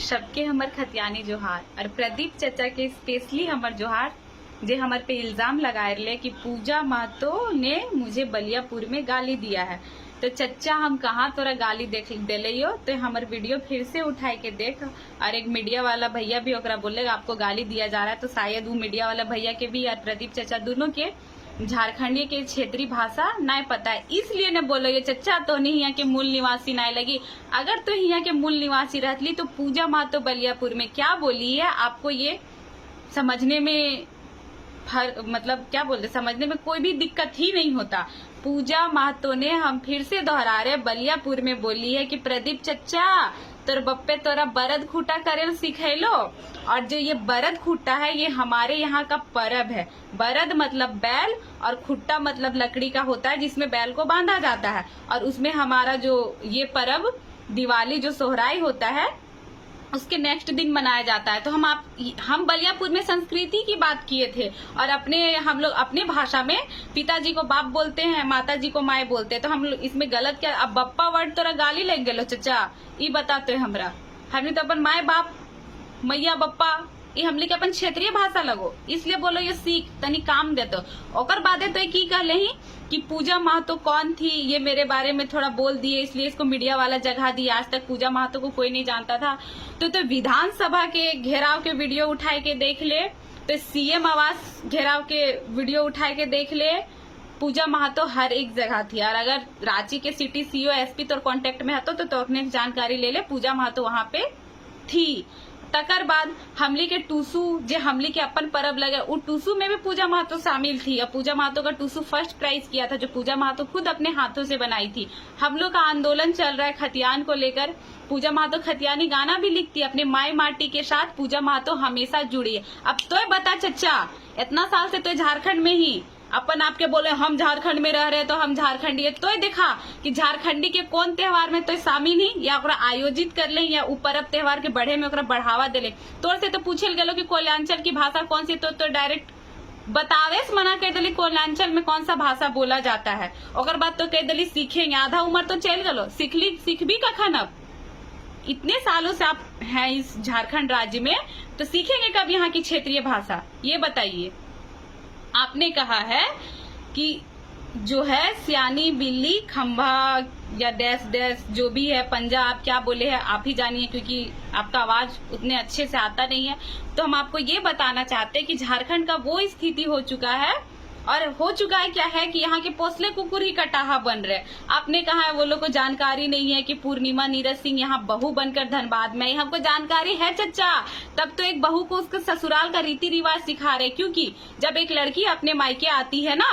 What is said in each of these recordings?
सबके हमर खतियानी जोहार और प्रदीप चचा के स्पेशली हमर जोहार जे हमर पे इल्जाम लगाए रहे कि पूजा महतो ने मुझे बलियापुर में गाली दिया है। तो चचा हम कहाँ तोरा गाली देख दिलियो, तो हमर वीडियो फिर से उठाए के देख। और एक मीडिया वाला भैया भी ओकरा बोलेगा आपको गाली दिया जा रहा है, तो शायद वो मीडिया वाला भैया के भी और प्रदीप चचा दोनों के झारखंडी के क्षेत्रीय भाषा नहीं पता है, इसलिए ने बोलो ये चचा तो नहीं यहाँ के मूल निवासी नहीं लगी। अगर तो यहाँ के मूल निवासी रहती तो पूजा महतो बलियापुर में क्या बोली है आपको ये समझने में मतलब क्या बोलते समझने में कोई भी दिक्कत ही नहीं होता। पूजा महतो ने हम फिर से दोहरा रहे बलियापुर में बोली है कि प्रदीप चचा तोर बप्पे तोरा बरद खूटा करे सिखेलो। और जो ये बरद खूटा है ये हमारे यहाँ का परब है। बरद मतलब बैल और खुट्टा मतलब लकड़ी का होता है जिसमें बैल को बांधा जाता है। और उसमें हमारा जो ये परब दिवाली जो सोहराई होता है उसके नेक्स्ट दिन मनाया जाता है। तो हम बलियापुर में संस्कृति की बात किए थे और हम लोग अपने भाषा में पिताजी को बाप बोलते हैं, माताजी को माए बोलते हैं। तो हम लोग इसमें गलत क्या? अब बप्पा वर्ड तोरा गाली लग गेलो चचा, ये बताते हमरा हमने तो अपन माए बाप मैया बप्पा ये हमले के अपन क्षेत्रीय भाषा लगो, इसलिए बोलो ये सीख तनी काम दे। तो ओकर बादे तो की कहले ही कि पूजा महतो कौन थी ये मेरे बारे में थोड़ा बोल दिए, इसलिए इसको मीडिया वाला जगह दी। आज तक पूजा महतो को कोई नहीं जानता था। तो विधानसभा के घेराव के वीडियो उठाए के देख ले, तो सीएम आवास घेराव के वीडियो उठाए के देख ले, पूजा महतो हर एक जगह थी। और अगर रांची के सिटी सीओ एसपी तो कांटेक्ट में हतो तो अपने जानकारी ले ले, पूजा महतो वहां पे थी। तकर बाद हमली के टूसू जो हमली के अपन परब लगे वो टूसू में भी पूजा महतो शामिल थी। और पूजा महतो का टूसू फर्स्ट प्राइज किया था जो पूजा महतो खुद अपने हाथों से बनाई थी। हम लोग का आंदोलन चल रहा है खतियान को लेकर। पूजा महतो खतियानी गाना भी लिखती है अपने माई माटी के साथ। पूजा महतो हमेशा जुड़ी है। अब तो बता चचा इतना साल से तो झारखंड में ही अपन आपके बोले हम झारखंड में रह रहे तो हम झारखंडी है। तो देखा कि झारखंडी के कौन त्योहार में तो शामिल ही या ओकरा आयोजित कर ले या परब त्योहार के बढ़े में ओकरा बढ़ावा दे ले। तोर से तो पूछल गेलो कि कोयलांचल की भाषा कौन सी, तो डायरेक्ट बतावे से मना कर दिली कोयलांचल में कौन सा भाषा बोला जाता है। ओकर बाद तो कह दिली सीखेंगे, आधा उम्र तो चल गलो, सीख भी कखन। अब इतने सालों से आप हैं इस झारखंड राज्य में तो सीखेंगे कब यहाँ की क्षेत्रीय भाषा, ये बताइए। आपने कहा है कि जो है सियानी बिल्ली खंभा या डैश डैश जो भी है पंजा आप क्या बोले हैं आप ही जानिए, क्योंकि आपका आवाज उतने अच्छे से आता नहीं है। तो हम आपको ये बताना चाहते हैं कि झारखंड का वो स्थिति हो चुका है और हो चुका है क्या है कि यहाँ के पोसले कुकुर ही कटाहा बन रहे। आपने कहा है वो लोग को जानकारी नहीं है कि पूर्णिमा नीरज सिंह यहाँ बहू बनकर धनबाद में, हमको जानकारी है चचा। तब तो एक बहू को उसके ससुराल का रीति रिवाज सिखा रहे, क्योंकि जब एक लड़की अपने मायके आती है ना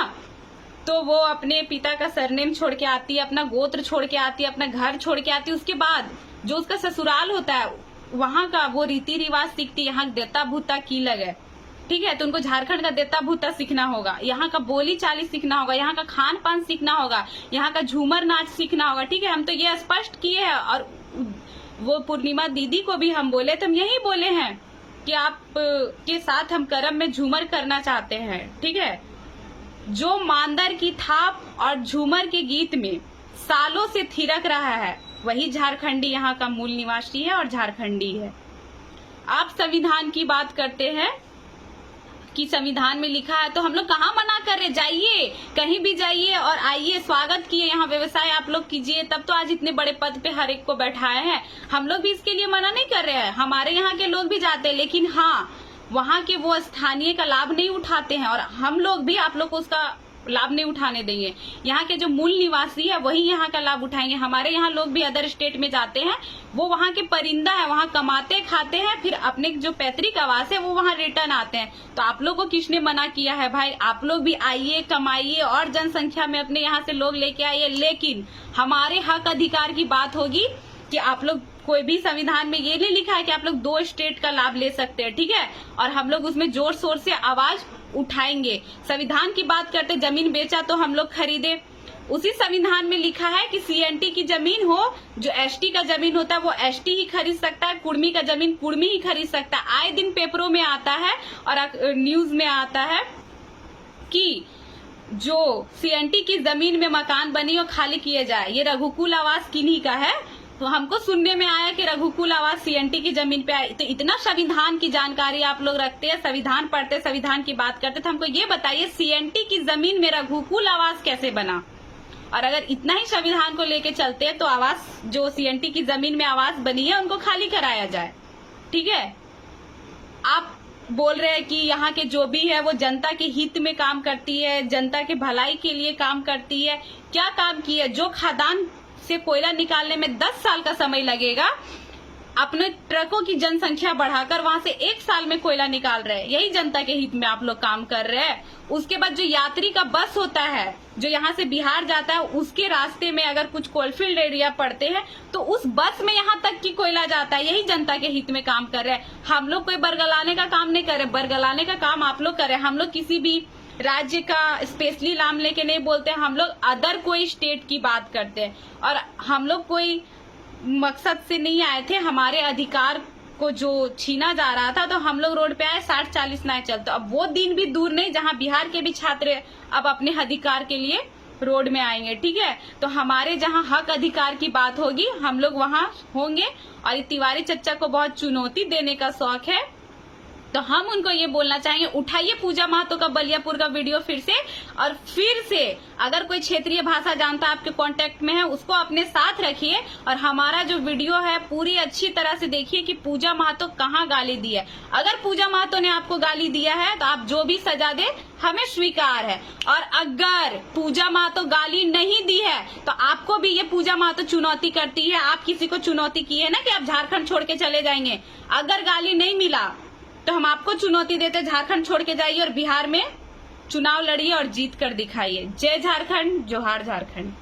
तो वो अपने पिता का सरनेम छोड़ के आती है, अपना गोत्र छोड़ के आती है, अपना घर छोड़ के आती है। उसके बाद जो उसका ससुराल होता है वहां का वो रीति रिवाज सीखती है। यहाँ देता भूता की लगे, ठीक है। तो उनको झारखंड का देता भूता सीखना होगा, यहाँ का बोली चाली सीखना होगा, यहाँ का खान पान सीखना होगा, यहाँ का झूमर नाच सीखना होगा, ठीक है। हम तो ये स्पष्ट किए हैं और वो पूर्णिमा दीदी को भी हम बोले तो हम यही बोले हैं कि आप के साथ हम करम में झूमर करना चाहते हैं, ठीक है। जो मांदर की थाप और झूमर के गीत में सालों से थिरक रहा है वही झारखंडी यहाँ का मूल निवासी है और झारखंडी है। आप संविधान की बात करते हैं कि संविधान में लिखा है, तो हम लोग कहाँ मना कर रहे, जाइए कहीं भी जाइए और आइए, स्वागत किए, यहाँ व्यवसाय आप लोग कीजिए, तब तो आज इतने बड़े पद पे हर एक को बैठाए हैं। हम लोग भी इसके लिए मना नहीं कर रहे हैं, हमारे यहाँ के लोग भी जाते हैं, लेकिन हाँ वहाँ के वो स्थानीय का लाभ नहीं उठाते हैं और हम लोग भी आप लोग को उसका लाभ नहीं उठाने देंगे। यहाँ के जो मूल निवासी है वही यहाँ का लाभ उठाएंगे। हमारे यहाँ लोग भी अदर स्टेट में जाते हैं, वो वहाँ के परिंदा है, वहाँ कमाते खाते हैं, फिर अपने जो पैतृक आवास है वो वहाँ रिटर्न आते हैं। तो आप लोग को किसने मना किया है भाई, आप लोग भी आइए कमाइए और जनसंख्या में अपने यहाँ से लोग लेके आइए। लेकिन हमारे हक अधिकार की बात होगी कि आप लोग कोई भी संविधान में ये नहीं लिखा है कि आप लोग 2 स्टेट का लाभ ले सकते हैं, ठीक है। और हम लोग उसमें जोर शोर से आवाज उठाएंगे। संविधान की बात करते, जमीन बेचा तो हम लोग खरीदे, उसी संविधान में लिखा है कि सीएनटी की जमीन हो, जो एसटी का जमीन होता है वो एसटी ही खरीद सकता है, कुर्मी का जमीन कुर्मी ही खरीद सकता है। आए दिन पेपरों में आता है और न्यूज में आता है कि जो सीएनटी की जमीन में मकान बनी और खाली किए जाए, ये रघुकुल आवास किन्हीं का है। तो हमको सुनने में आया कि रघुकुल आवास सीएनटी की जमीन पे आई। तो इतना संविधान की जानकारी आप लोग रखते हैं, संविधान पढ़ते, संविधान की बात करते, तो हमको ये बताइए सीएनटी की जमीन में रघुकुल आवास कैसे बना? और अगर इतना ही संविधान को लेके चलते हैं तो आवास जो सीएनटी की जमीन में आवास बनी है उनको खाली कराया जाए। ठीक है, आप बोल रहे हैं कि यहाँ के जो भी है वो जनता के हित में काम करती है, जनता के भलाई के लिए काम करती है। क्या काम की है? जो खदान से कोयला निकालने में 10 साल का समय लगेगा, अपने ट्रकों की जनसंख्या बढ़ाकर वहां से 1 साल में कोयला निकाल रहे हैं। यही जनता के हित में आप लोग काम कर रहे हैं। उसके बाद जो यात्री का बस होता है जो यहाँ से बिहार जाता है, उसके रास्ते में अगर कुछ कोलफील्ड एरिया पड़ते हैं तो उस बस में यहाँ तक की कोयला जाता है। यही जनता के हित में काम कर रहे हैं। हम लोग कोई बरगलाने का काम नहीं कर रहे, बरगलाने का काम आप लोग कर रहे हैं। हम लोग किसी भी राज्य का स्पेशली नाम लेके नहीं बोलते, हम लोग अदर कोई स्टेट की बात करते हैं। और हम लोग कोई मकसद से नहीं आए थे, हमारे अधिकार को जो छीना जा रहा था तो हम लोग रोड पे आए, 60-40 ना चलते। अब वो दिन भी दूर नहीं जहां बिहार के भी छात्र अब अपने अधिकार के लिए रोड में आएंगे। ठीक है, तो हमारे जहां हक अधिकार की बात होगी हम लोग वहां होंगे। और तिवारी चच्चा को बहुत चुनौती देने का शौक है, तो हम उनको ये बोलना चाहेंगे, उठाइए पूजा महतो का बलियापुर का वीडियो फिर से, और फिर से अगर कोई क्षेत्रीय भाषा जानता आपके कांटेक्ट में है उसको अपने साथ रखिए। और हमारा जो वीडियो है पूरी अच्छी तरह से देखिए कि पूजा महतो कहाँ गाली दी है। अगर पूजा महतो ने आपको गाली दिया है तो आप जो भी सजा दे हमें स्वीकार है। और अगर पूजा महतो गाली नहीं दी है तो आपको भी ये पूजा महतो चुनौती करती है। आप किसी को चुनौती की है ना कि आप झारखंड छोड़ के चले जाएंगे। अगर गाली नहीं मिला तो हम आपको चुनौती देते, झारखंड छोड़ के जाइए और बिहार में चुनाव लड़िए और जीत कर दिखाइए। जय झारखंड, जोहार झारखंड।